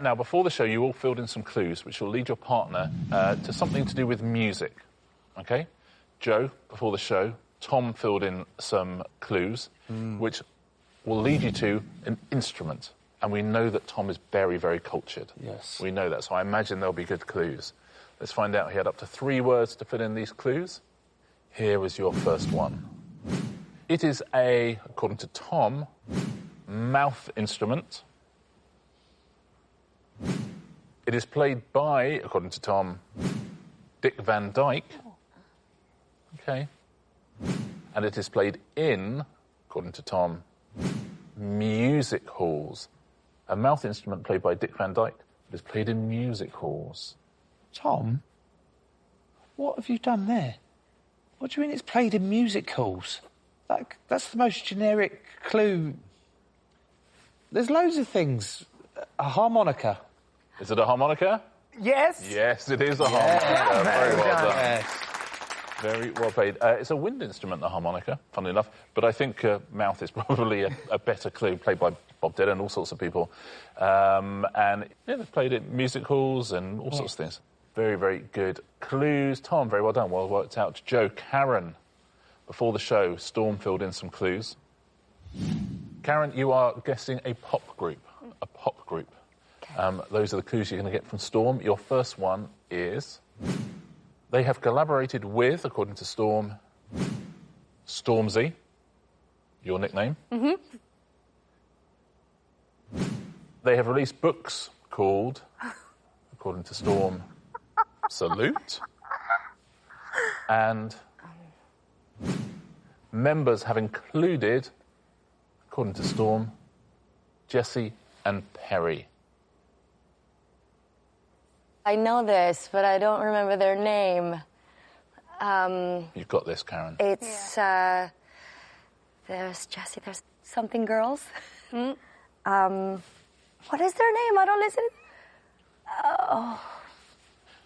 Now, before the show, you all filled in some clues which will lead your partner to something to do with music, OK? Joe, before the show, Tom filled in some clues which will lead you to an instrument. And we know that Tom is very, very cultured. Yes. We know that, so I imagine there'll be good clues. Let's find out. He had up to 3 words to fill in these clues. Here is your first one. It is a, according to Tom, mouth instrument. It is played by, according to Tom, Dick Van Dyke. OK. And it is played in, according to Tom, music halls. A mouth instrument played by Dick Van Dyke. It is played in music halls. Tom, what have you done there? What do you mean it's played in music halls? That's the most generic clue. There's loads of things. A harmonica. Is it a harmonica? Yes. Yes, it is a harmonica. Very well done. Yes. Very well played. It's a wind instrument, the harmonica, funnily enough. But I think mouth is probably a better clue, played by Bob Dylan and all sorts of people. And yeah, they've played it in music halls and all sorts of things. Very, very good clues. Tom, very well done. Well worked out. Joe, Karen, before the show, Storm filled in some clues. Karen, you are guessing a pop group. A pop group. Those are the clues you're going to get from Storm. Your first one is... They have collaborated with, according to Storm, Stormzy, your nickname. Mm-hmm. They have released books called, according to Storm, Salute. And members have included, according to Storm, Jessie and Perry. I know this, but I don't remember their name. You've got this, Karen. It's, there's Jessie, there's something girls. What is their name? I don't listen. Oh.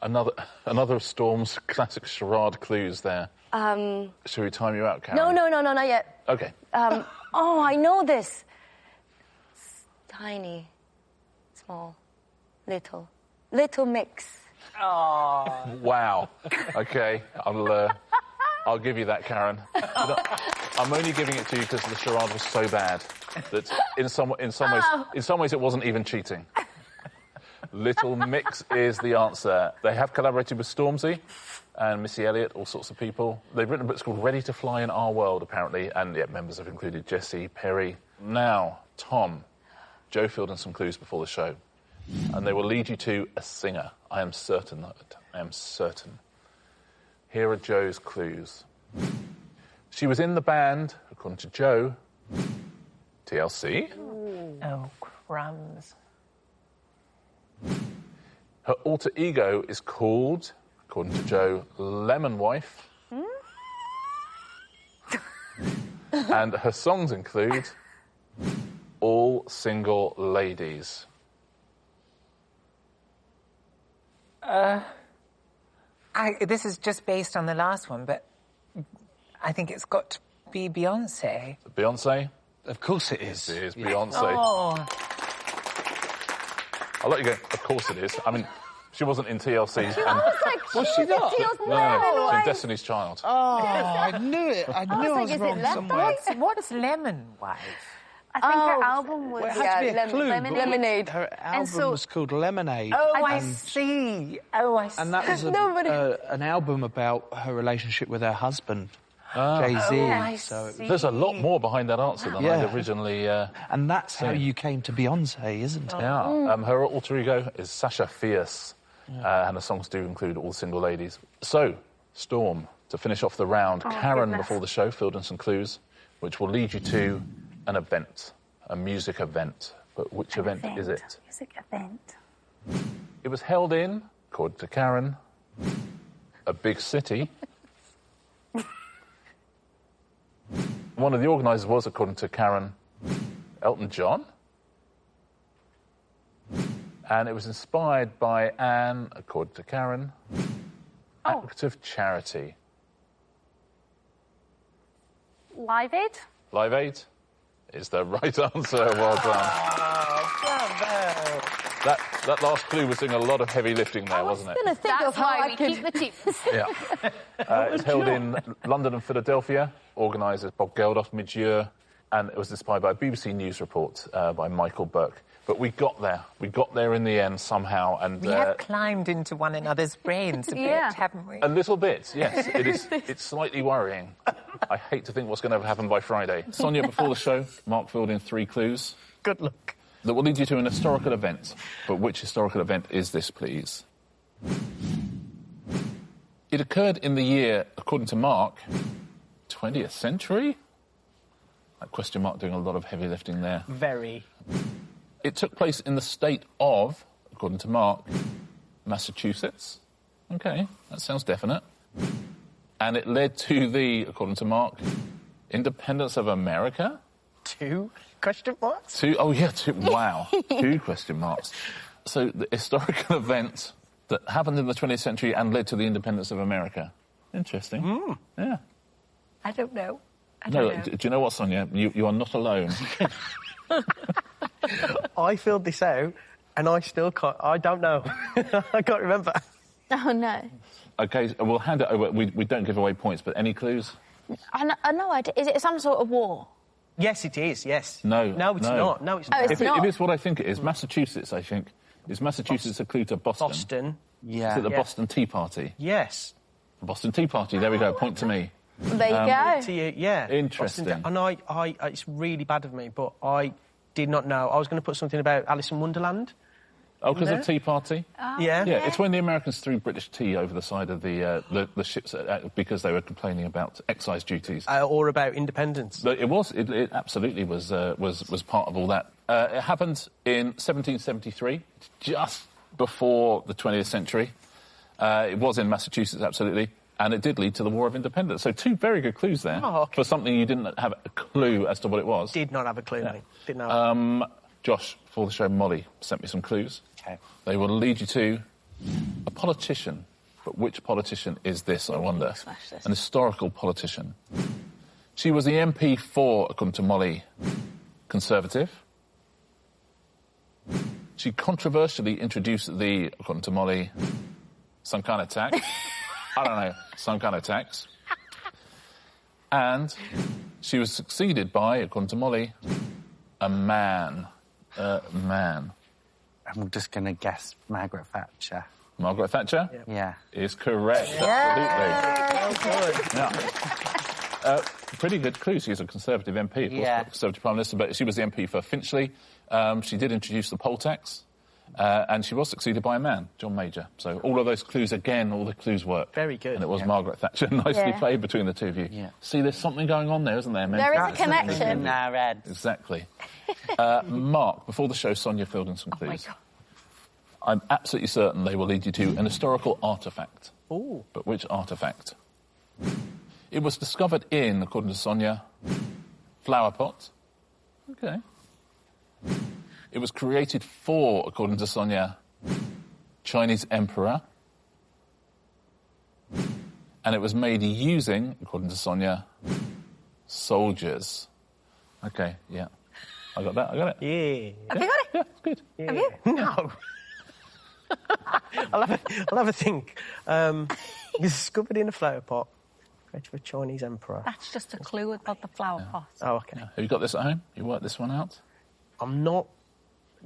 Another of Storm's classic charade clues there. Shall we time you out, Karen? No, not yet. OK. Oh, I know this. It's tiny, small, little. Little Mix. Oh. Wow. OK, I'll give you that, Karen. I'm only giving it to you because the charade was so bad that in some ways it wasn't even cheating. Little Mix is the answer. They have collaborated with Stormzy and Missy Elliott, all sorts of people. They've written books called Ready to Fly in Our World, apparently, and yeah, members have included Jessie, Perry. Now, Tom, Joe filled in some clues before the show. And they will lead you to a singer. I am certain. I am certain. Here are Joe's clues. She was in the band, according to Joe, TLC. Ooh. Oh, crumbs. Her alter ego is called, according to Joe, Lemon Wife. And her songs include All Single Ladies. This is just based on the last one, but I think it's got to be Beyonce. Beyonce? Of course it is. It is Beyonce. Oh. I'll let you go. Of course it is. I mean, she wasn't in TLC. Was she not? No, she's in Destiny's Child. Oh, I knew it. I knew I was wrong somewhere. What's Lemon Wife? I think her album was Well, it had to be a clue, but Lemonade. Her album was called Lemonade. Oh, I see. Oh, I see. And that was an album about her relationship with her husband, Jay-Z. I so see. There's a lot more behind that answer than I'd originally... and that's how you came to Beyonce, isn't it? Yeah. Her alter ego is Sasha Fierce, and her songs do include All Single Ladies. So, Storm, to finish off the round, Karen, before the show, filled in some clues, which will lead you to an event, a music event. But which event is it? Music event. It was held in, according to Karen, a big city. One of the organisers was, according to Karen, Elton John. And it was inspired by an, according to Karen, act of charity. Live Aid? Live Aid is the right answer. Well done. Oh, bravo. That That last clue was doing a lot of heavy lifting there, wasn't it? Gonna think of That's how why I we could... keep the teams. Yeah. It's held in London and Philadelphia, organised as Bob Geldof mid-year, and it was inspired by a BBC News report by Michael Burke. But we got there. We got there in the end somehow, and We have climbed into one another's brains a Yeah. bit, haven't we? a little bit, yes. It is. It's slightly worrying. I hate to think what's going to happen by Friday. Sonia, before the show, Mark filled in 3 clues Good luck. that will lead you to an historical event. But which historical event is this, please? It occurred in the year, according to Mark, 20th century? That question mark doing a lot of heavy lifting there. Very. It took place in the state of, according to Mark, Massachusetts. OK, that sounds definite. And it led to the, according to Mark, independence of America? 2 question marks? 2, oh yeah, 2, wow, 2 question marks. So the historical event that happened in the 20th century and led to the independence of America. Interesting. Yeah. I don't know. Do you know what, Sonia? You are not alone. I filled this out, and I still can't... I don't know. I can't remember. Oh, no. OK, we'll hand it over. We don't give away points, but any clues? I no idea. Is it some sort of war? Yes, it is, yes. No. No, it's no. not. No, it's Oh, not. it's If it, not. it is what I think it is, Massachusetts, I think. Is Massachusetts a clue to Boston? Boston. Is it the Yeah. Boston Tea Party? Yes. The Boston Tea Party, there we go, point to me. There you go. To you, yeah. Interesting. Boston, and it's really bad of me, but I did not know. I was going to put something about Alice in Wonderland. Oh, because No. of Tea Party? Yeah. Yeah, it's when the Americans threw British tea over the side of the ships because they were complaining about excise duties. Or about independence. But it absolutely was part of all that. It happened in 1773, just before the 20th century. It was in Massachusetts, absolutely, and it did lead to the War of Independence. So 2 very good clues there for something you didn't have a clue as to what it was. Did not have a clue, mate. Didn't know. Josh, before the show, Molly sent me some clues. Okay. They will lead you to a politician. But which politician is this, I wonder? Smash this. An historical politician. She was the MP for, according to Molly, Conservative. She controversially introduced the, according to Molly, some kind of tax. I don't know, some kind of tax. And she was succeeded by, according to Molly, a man. I'm just going to guess Margaret Thatcher. Margaret Thatcher Yeah. is correct. Absolutely. Yeah. Pretty good clue. She's a Conservative MP, of course, Yeah. Conservative Prime Minister, but she was the MP for Finchley. She did introduce the poll tax, and she was succeeded by a man, John Major. So all of those clues, again, all the clues work. Very good. And it was Margaret Thatcher. Nicely Yeah. played between the two of you. Yeah. See, there's something going on there, isn't there? There is a In connection. our heads. Exactly. Mark, before the show, Sonia filled in some clues. Oh, my God. I'm absolutely certain they will lead you to an historical artefact. Ooh. But which artefact? It was discovered in, according to Sonia, flower pot. OK. It was created for, according to Sonia, Chinese emperor. And it was made using, according to Sonia, soldiers. OK, yeah. I got that, I got it. Yeah. Have you got it? Yeah, it's good. Have you? No. I'll have a think. Discovered in a flower pot. Created for a Chinese emperor. That's just a clue about the flower pot. Oh, OK. Have you got this at home? You worked this one out? I'm not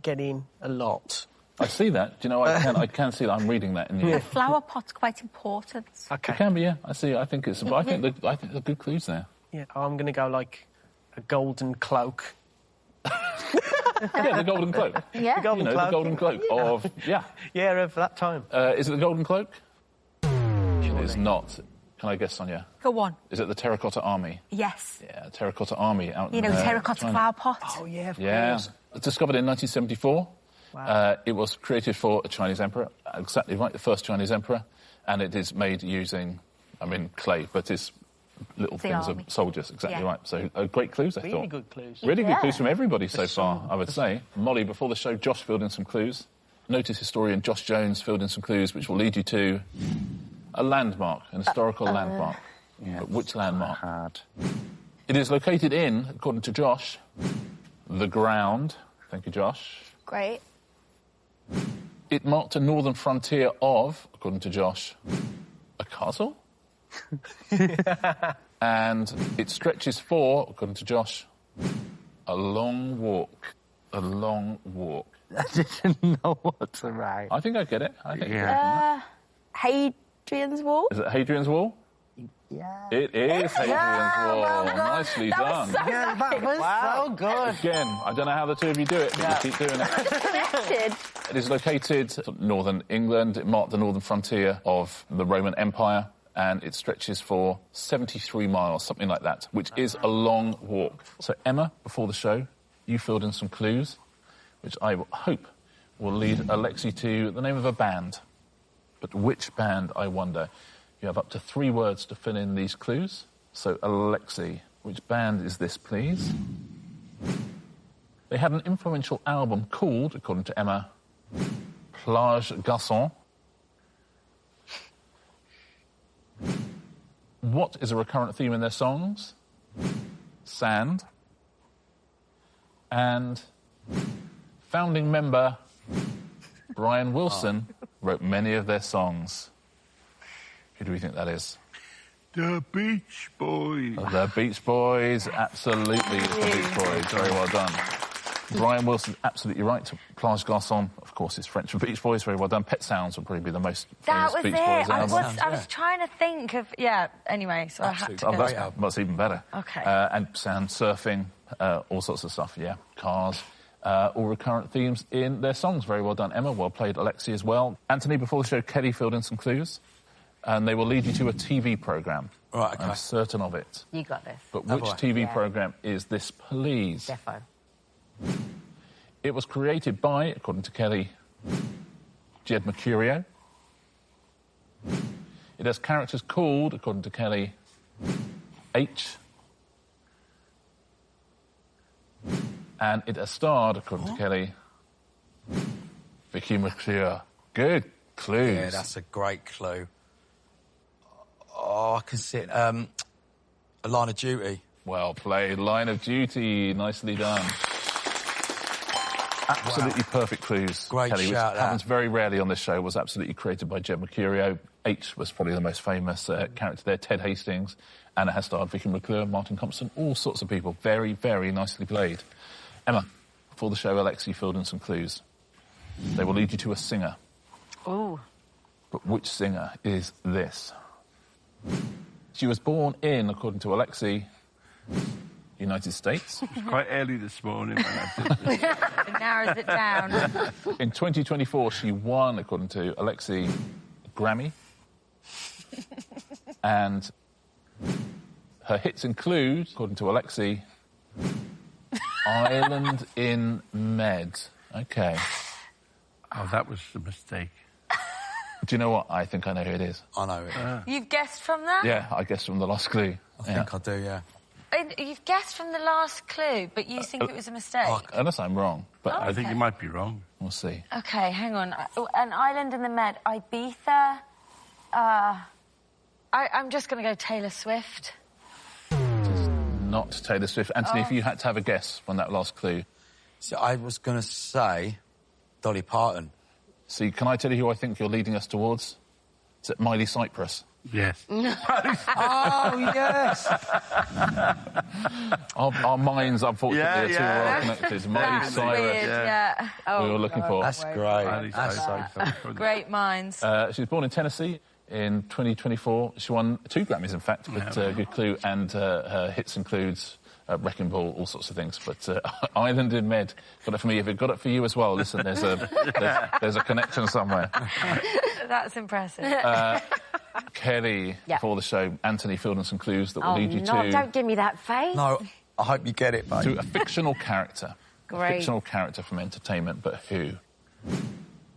getting a lot. I see that. Do you know, I can see that. I'm reading that in you. The flower pot's quite important. OK. It can be, yeah. I see. I think it's. But I think they're good clues there. Yeah, I'm going to go like a golden cloak. Yeah, the golden cloak. Yeah. The golden You know, cloak. the golden cloak of Yeah, of that time. Is it the golden cloak? It is not. Can I guess, Sonia? Go on. Is it the Terracotta Army? Yes. Yeah, Terracotta Army out You in know, terracotta China. flower pot. Oh, yeah, of Yeah, course. it's discovered in 1974. Wow. It was created for a Chinese emperor, exactly right, the first Chinese emperor, and it is made using, clay, but it's little The things army. of soldiers, exactly Yeah. right. So great clues, I thought. Really good clues. Really good Yeah. clues from everybody so far, I would say. Molly, before the show, Josh filled in some clues. Notice historian Josh Jones filled in some clues, which will lead you to a landmark, an historical landmark. Yeah, But which landmark? Hard. It is located in, according to Josh, the ground. Thank you, Josh. Great. It marked a northern frontier of, according to Josh, a castle. And it stretches for, according to Josh, a long walk. A long walk. I didn't know what to write. I think I get it. I think Hadrian's Wall? Is it Hadrian's Wall? Yeah. It is Hadrian's Wall. well done. Nicely That done. was so Yeah, that was so good. Again, I don't know how the two of you do it, but you keep doing it. Connected. It is located in northern England. It marked the northern frontier of the Roman Empire, and it stretches for 73 miles, something like that, which is a long walk. So, Emma, before the show, you filled in some clues, which I hope will lead Alexi to the name of a band. But which band, I wonder? You have up to 3 words to fill in these clues. So, Alexi, which band is this, please? They had an influential album called, according to Emma, Plage Garçon. What is a recurrent theme in their songs? Sand. And founding member Brian Wilson wrote many of their songs. Who do we think that is? The Beach Boys. The Beach Boys, absolutely, it's the Beach Boys. Very well done. Brian Wilson, absolutely right. Plage Garçon, of course, is French for Beach Boys. Very well done. Pet Sounds would probably be the most famous That was Beach it. Boys album. I was trying to think of... Yeah, anyway, so I had to... Oh, that's even better. Okay. And sand surfing, all sorts of stuff, yeah. Cars, all recurrent themes in their songs. Very well done, Emma. Well played, Alexi, as well. Anthony, before the show, Kelly filled in some clues. And they will lead you to a TV programme. Right, okay. I'm certain of it. You got this. But which TV programme is this, please? Defo. It was created by, according to Kelly, Jed Mercurio. It has characters called, according to Kelly, H. And it has starred, according to Kelly, Vicky Mercurio. Good clues. Yeah, that's a great clue. Oh, I can see it. A Line of Duty. Well played. Line of Duty. Nicely done. Absolutely perfect clues, Great Kelly, which shout, that. happens very rarely on this show, was absolutely created by Jed Mercurio. H was probably the most famous character there, Ted Hastings, and it has starred Vicky Mercurio, Martin Compston, all sorts of people. Very, very nicely played. Emma, before the show, Alexi filled in some clues. They will lead you to a singer. Ooh. But which singer is this? She was born in, according to Alexi, United States. It was quite early this morning when I did this. It narrows it down. In 2024, she won, according to Alexi, a Grammy. And her hits include, according to Alexi, Island in Med. OK. Oh, that was a mistake. Do you know what? I think I know who it is. I know it. You've guessed from that? Yeah, I guess from the last clue. I think I do, yeah. You've guessed from the last clue, but you think it was a mistake? Unless I'm wrong, but Oh. I think you might be wrong. we'll see. OK, hang on. An island in the Med, Ibiza... I'm just going to go Taylor Swift. Not Taylor Swift. Anthony, if you had to have a guess on that last clue. So I was going to say Dolly Parton. See, can I tell you who I think you're leading us towards? Is it Miley Cyprus? Yes. Oh, yes! Our minds, unfortunately, are too well connected. Miley That's Cyrus. weird, yeah. Oh, We were looking for. That's great. Miley Cyrus. great minds. She was born in Tennessee in 2024. She won 2 Grammys, in fact, but good clue. And her hits includes Wrecking Ball, all sorts of things. But Island in Med got it for me. If it got it for you as well, listen, there's a connection somewhere. That's impressive. Kelly, before the show, Anthony filled in some clues that will lead you to... Don't give me that face. No, I hope you get it, mate. To a fictional character. Great. A fictional character from entertainment, but who?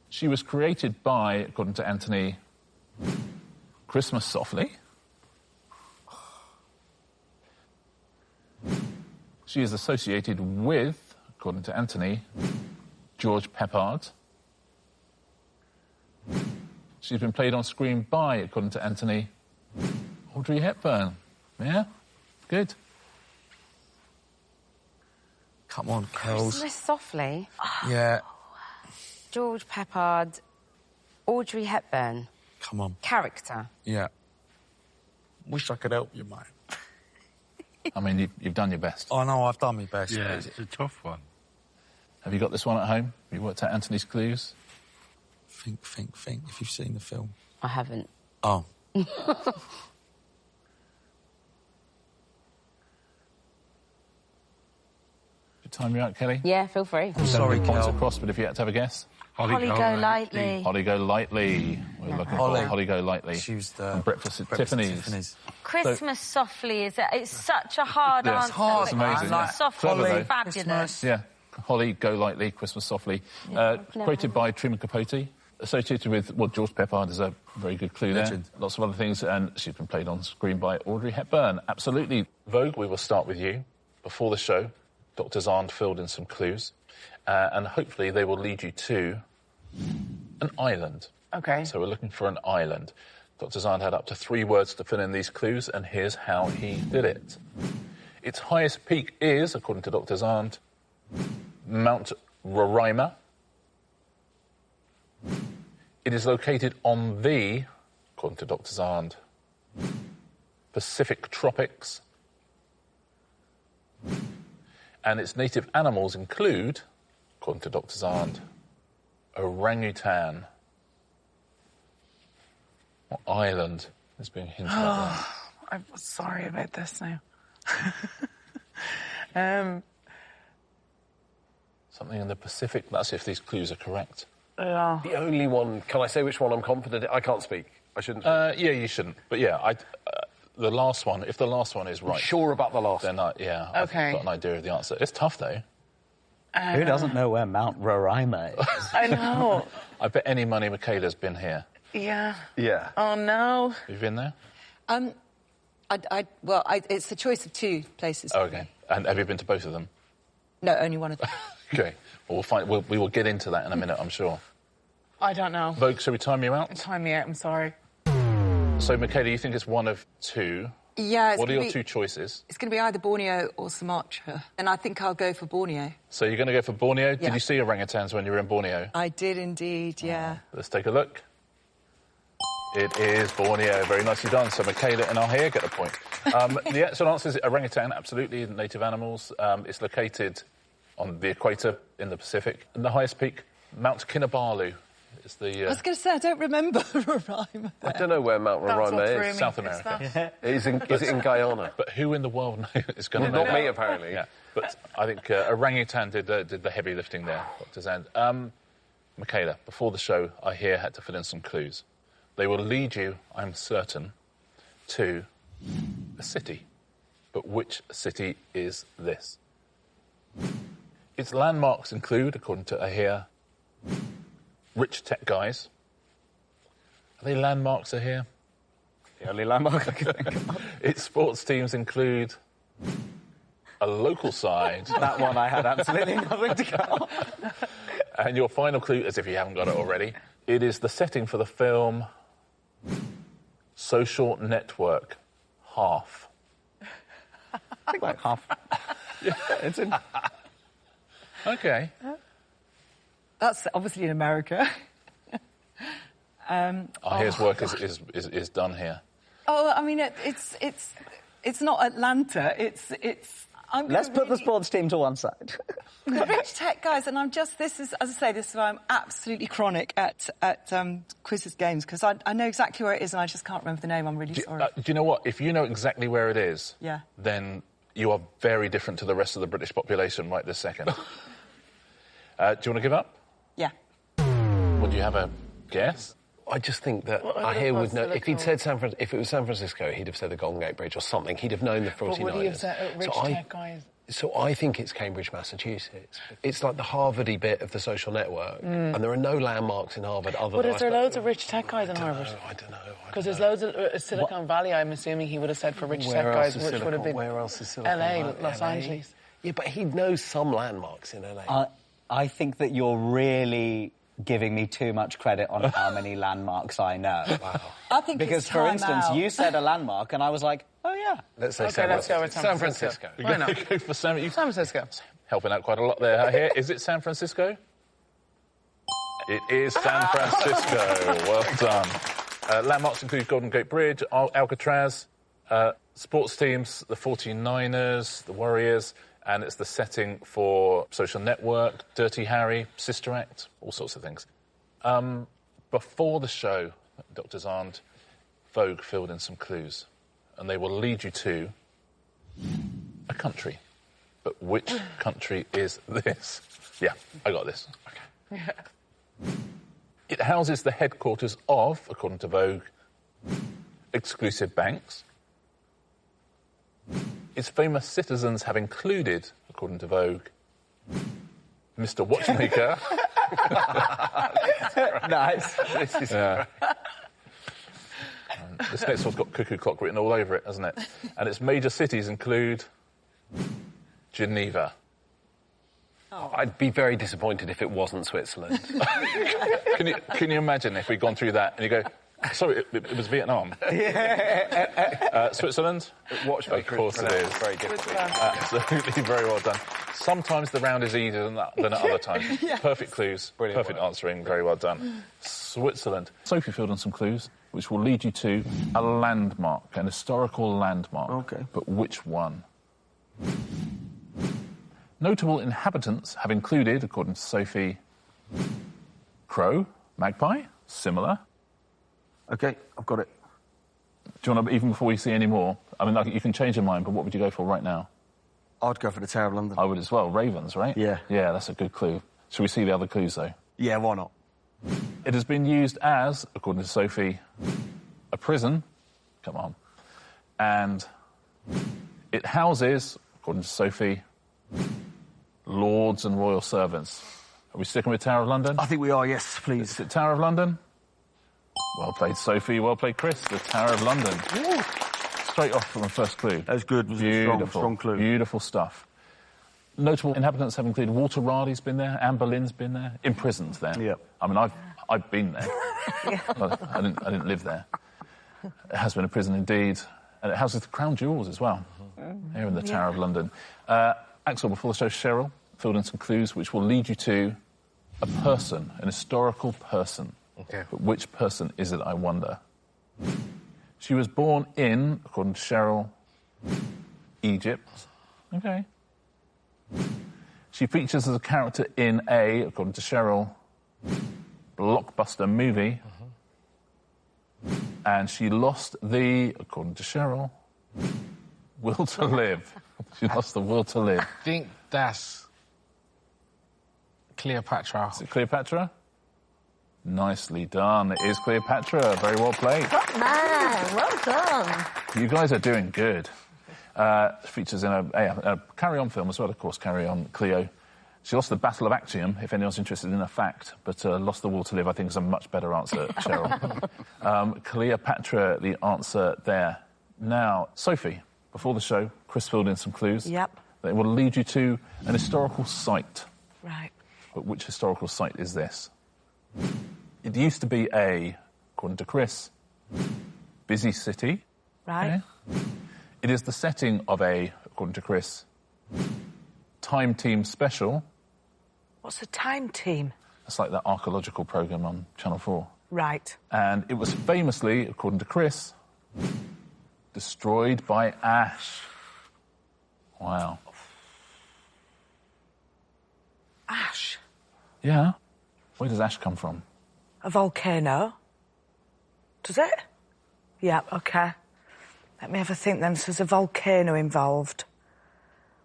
She was created by, according to Anthony, Christmas Softly. She is associated with, according to Anthony, George Peppard. She's been played on screen by, according to Anthony, Audrey Hepburn. Yeah? Good. Come on, Kels. Christmas Softly. Yeah. George Peppard, Audrey Hepburn. Come on. Character. Yeah. Wish I could help you, mate. I mean, you've done your best. I know, I've done my best. Yeah, it's a tough one. Have you got this one at home? Have you worked out Anthony's clues? Think. If you've seen the film. I haven't. Oh. Time you out, Kelly? Yeah, feel free. I'm sorry, Points Kel. across, but if you had to have a guess? Holly Go Lightly. Holly Go Lightly. We're looking for Holly Go Lightly. She was the... And Breakfast at Tiffany's. Christmas Softly is it's such a hard Yeah, answer. it's hard. It's amazing. Christmas Yeah. Softly Clever, is though. fabulous. Yeah. Holly Go Lightly, Christmas Softly. Created by Truman Capote. Associated with, well, George Peppard is a very good clue Legend. there. Lots of other things, and she's been played on screen by Audrey Hepburn. Absolutely. Vogue, we will start with you. Before the show, Dr. Zahn filled in some clues, and hopefully they will lead you to an island. OK. So we're looking for an island. Dr. Zahn had up to 3 words to fill in these clues, and here's how he did it. Its highest peak is, according to Dr. Zahn, Mount Roraima. It is located on the, according to Dr. Zahn, Pacific tropics. And its native animals include, according to Dr. Zahn, orangutan. What island is being hinted at I'm sorry about this now. Something in the Pacific. That's if these clues are correct. Yeah. The only one... Can I say which one I'm confident in? I can't speak. I shouldn't. Yeah, you shouldn't. But yeah, the last one, if the last one is right... I'm sure about the last then I've got an idea of the answer. It's tough, though. Who doesn't know where Mount Roraima is? I know. I bet any money Michaela's been here. Yeah. Yeah. Oh, no. Have you been there? It's the choice of 2 places. Oh, OK. And have you been to both of them? No, only one of them. OK. Well, we will get into that in a minute, I'm sure. I don't know. Vogue, shall we time you out? Time me out, I'm sorry. So, Michaela, you think it's one of 2. Yeah. What are your 2 choices? It's going to be either Borneo or Sumatra. And I think I'll go for Borneo. So you're going to go for Borneo? Yeah. Did you see orangutans when you were in Borneo? I did indeed, yeah. Let's take a look. It is Borneo. Very nicely done. So Michaela and I here get a point. The actual answer is orangutan, absolutely, native animals. It's located on the equator in the Pacific. And the highest peak, Mount Kinabalu. Is the, I was going to say, I don't remember Roraima. I don't know where Mount Roraima is. South America. Is it in Guyana? But who in the world is going to know Not that? me, apparently. Yeah, but I think orangutan did the heavy lifting there, Dr. Zand. Michaela, before the show, I had to fill in some clues. They will lead you, I'm certain, to a city. But which city is this? Its landmarks include, according to Ahir, rich tech guys. Are they landmarks, Ahir? The only landmark I can think of. Its sports teams include a local side. That one I had absolutely nothing to go on. And your final clue, as if you haven't got it already, it is the setting for the film Social Network, Half. I think like half. Yeah, it's in... OK. That's obviously in America. Ahir's work is done here. Oh, I mean, it's not Atlanta. Let's put the sports team to one side. Rich tech guys, and this is why I'm absolutely chronic at quizzes games, because I know exactly where it is and I just can't remember the name. I'm really sorry. Do you know what? If you know exactly where it is, yeah, then you are very different to the rest of the British population right this second. Do you want to give up? Yeah. Would you have a guess? I just think that Ahir would know. If he'd said if it was San Francisco, he'd have said the Golden Gate Bridge or something. He'd have known the 49ers. But would he have said rich tech guys? So I think it's Cambridge, Massachusetts. It's like the Harvard-y bit of the social network, and there are no landmarks in Harvard other than... But is there loads of rich tech guys in Harvard? I don't know. Because there's loads of Silicon Valley, I'm assuming he would have said for rich tech guys, which would have been... Where else is Silicon LA, Valley? Los Angeles. Yeah, but he'd know some landmarks in LA. I think that you're really giving me too much credit on how many landmarks I know. Wow. I think because, for instance, you said a landmark, and I was like, oh, yeah. Let's say let's go with San Francisco. Why not? Go for San Francisco. Helping out quite a lot there. Here, is it San Francisco? It is San Francisco. Well done. Landmarks include Golden Gate Bridge, Alcatraz, sports teams, the 49ers, the Warriors, and it's the setting for Social Network, Dirty Harry, Sister Act, all sorts of things. Before the show, Dr. Zand, Vogue filled in some clues, and they will lead you to a country. But which country is this? Yeah, I got this. Okay. It houses the headquarters of, according to Vogue, exclusive banks. Its famous citizens have included, according to Vogue, Mr. Watchmaker. Nice. This next one's got cuckoo clock written all over it, hasn't it? And its major cities include Geneva. Oh. I'd be very disappointed if it wasn't Switzerland. Can you imagine if we'd gone through that and you go, sorry, it was Vietnam. Switzerland? Watchmaker. Of course it is. Very difficult. Absolutely, very well done. Sometimes the round is easier than at other times. Yes. Perfect clues, brilliant perfect answering, very well done. Switzerland. Sophie filled in some clues, which will lead you to a landmark, an historical landmark. Okay. But which one? Notable inhabitants have included, according to Sophie, crow, magpie, similar. OK, I've got it. Do you want to, even before we see any more, I mean, like, you can change your mind, but what would you go for right now? I'd go for the Tower of London. I would as well. Ravens, right? Yeah. Yeah, that's a good clue. Shall we see the other clues, though? Yeah, why not? It has been used as, according to Sophie, a prison. Come on. And it houses, according to Sophie, lords and royal servants. Are we sticking with Tower of London? I think we are, yes, please. Is it Tower of London? Well played, Sophie. Well played, Chris. The Tower of London. Ooh. Straight off from the first clue. That was good. Was beautiful, strong clue. Beautiful stuff. Notable inhabitants have included Walter Raleigh's been there, Anne Boleyn's been there, imprisoned there. Yeah. I mean, I've been there. I didn't live there. It has been a prison indeed, and it houses the crown jewels as well. Here in the Tower of London. Axel, before the show, Cheryl filled in some clues which will lead you to a person, an historical person. Okay. But which person is it, I wonder? She was born in, according to Cheryl, Egypt. Okay. She features as a character in a, according to Cheryl, blockbuster movie. And she lost the, according to Cheryl, will to live. She lost the will to live. I think that's Cleopatra. Is it Cleopatra? Nicely done. It is Cleopatra. Very well played. Top man. Well done. You guys are doing good. Features in a Carry On film as well, of course, Carry On, Cleo. She lost the Battle of Actium, if anyone's interested in a fact, but lost the will to live, I think, is a much better answer, Cheryl. Cleopatra, the answer there. Now, Sophie, before the show, Chris filled in some clues. Yep. That will lead you to an historical site. Right. But which historical site is this? It used to be a, according to Chris, busy city. Right. Okay. It is the setting of a, according to Chris, Time Team special. What's a time team? That's like that archaeological programme on Channel 4. Right. And it was famously, according to Chris, destroyed by ash. Wow. Ash? Yeah. Where does ash come from? A volcano? Does it? Yeah, OK. Let me have a think then. So there's a volcano involved.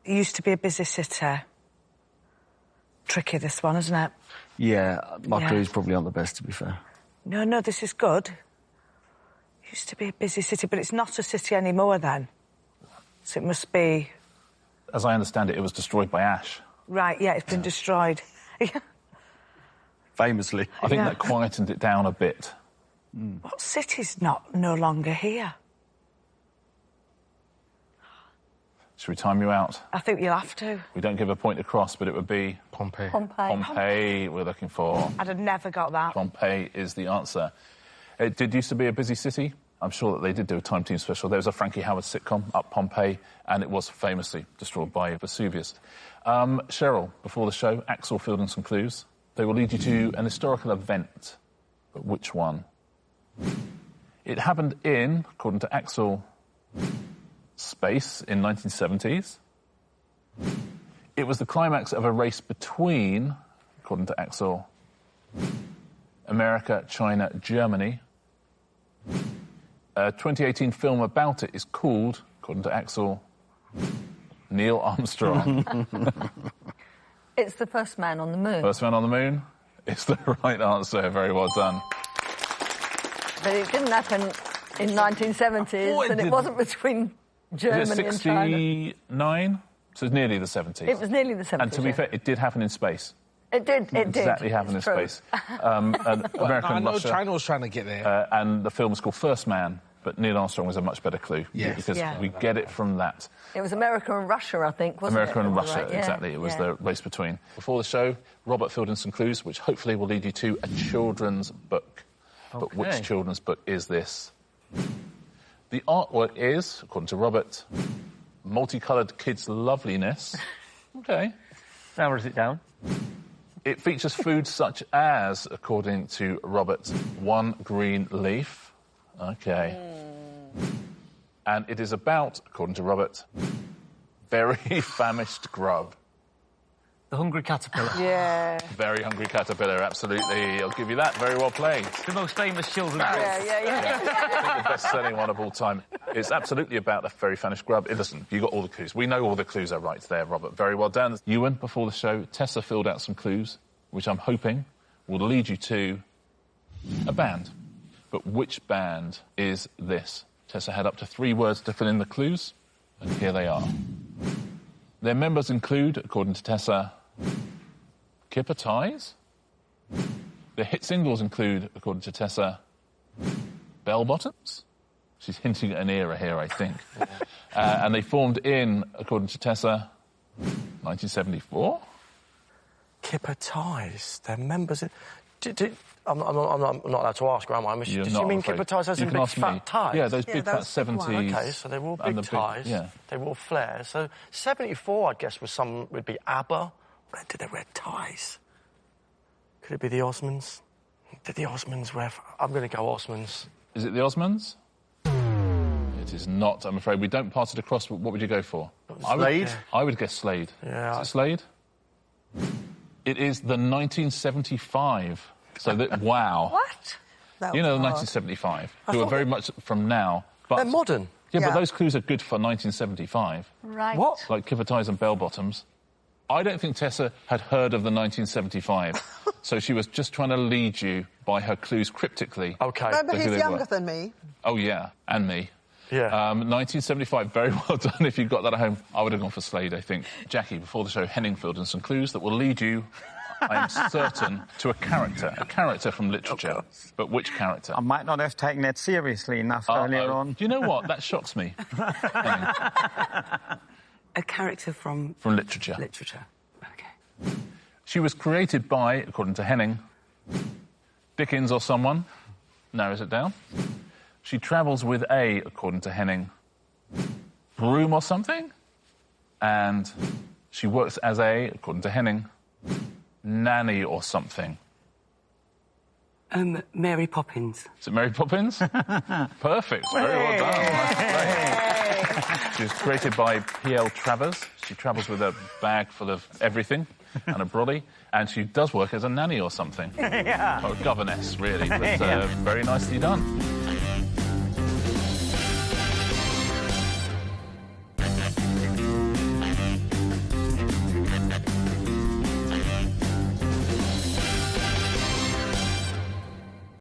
It used to be a busy city. Tricky, this one, isn't it? Yeah, my clues probably aren't the best, to be fair. No, this is good. Used to be a busy city, but it's not a city anymore then. So it must be... As I understand it, it was destroyed by ash. Right, yeah, it's been destroyed. Famously. I think that quietened it down a bit. What city's no longer here? Should we time you out? I think you'll have to. We don't give a point across, but it would be... Pompeii. Pompeii we're looking for. I'd have never got that. Pompeii is the answer. It did used to be a busy city. I'm sure that they did do a Time Team special. There was a Frankie Howard sitcom, Up Pompeii, and it was famously destroyed by Vesuvius. Cheryl, before the show, Axel filled in some clues. They will lead you to an historical event. But which one? It happened in, according to Axel, space in 1970s. It was the climax of a race between, according to Axel, America, China, Germany. A 2018 film about it is called, according to Axel, Neil Armstrong. It's the first man on the moon. First man on the moon is the right answer. Very well done. But it didn't happen in 1970s, and it wasn't between Germany Is it and China. 69? So it's nearly the 70s. It was nearly the 70s. And to be fair, it did happen in space. It did. Exactly happened in It's true. space. America I and know Russia. China was trying to get there. And the film is called First Man, but Neil Armstrong was a much better clue. Yes. Because Yeah. we get it from that. It was America and Russia, I think, wasn't America it? and Right, Russia, yeah, exactly. It was yeah. the race between. Before the show, Robert filled in some clues, which hopefully will lead you to a children's book. But Okay. which children's book is this? The artwork is, according to Robert, multicoloured kids' loveliness. Okay. Narrows it down. It features foods such as, according to Robert, one green leaf. Okay. And it is about, according to Robert, very famished grub. The hungry caterpillar. Yeah. Very hungry caterpillar, absolutely. I'll give you that. Very well played. The most famous children's book. Yeah. I think the best-selling one of all time. It's absolutely about a very famished grub. Listen, you got all the clues. We know all the clues are right there, Robert. Very well done. Ewan, before the show, Tessa filled out some clues, which I'm hoping will lead you to a band. But which band is this? Tessa had up to 3 words to fill in the clues, and here they are. Their members include, according to Tessa, Kipper Ties. Their hit singles include, according to Tessa, Bell Bottoms. She's hinting at an era here, I think. And they formed in, according to Tessa, 1974. Kipper Ties. They're members in... I'm not allowed to ask, am I? Did you mean Kipper Ties as in big fat ties? Yeah, those big fat 70s. OK, so they wore big ties. Yeah. They wore flares. So 74, I guess, would be ABBA. When did they wear ties? Could it be the Osmonds? Did the Osmonds wear... I'm going to go Osmonds. Is it the Osmonds? It is not, I'm afraid. We don't pass it across, but what would you go for? Slade? I would guess Slade. Yeah. Is it Slade? It is the 1975. So that, wow. What? You know, the 1975, who are very much from now. But they're modern. Yeah, but those clues are good for 1975. Right. What? Like Kipper Ties and Bell Bottoms. I don't think Tessa had heard of the 1975, so she was just trying to lead you by her clues cryptically. OK. No, but he's younger than me. Oh, yeah, and me. Yeah. 1975, very well done. If you got that at home, I would have gone for Slade, I think. Jackie, before the show, Henning filled in some clues that will lead you, I am certain, to a character from literature. But which character? I might not have taken it seriously enough earlier on. Do you know what? That shocks me. A character from... From literature. Literature. OK. She was created by, according to Henning, Dickens or someone. Narrows it down. She travels with a, according to Henning, broom or something. And she works as a, according to Henning, nanny or something. Mary Poppins. Is it Mary Poppins? Perfect. Very well done. That's great. She was created by P.L. Travers. She travels with a bag full of everything and a brolly, and she does work as a nanny or something. Yeah. Or a governess, really. But very nicely done.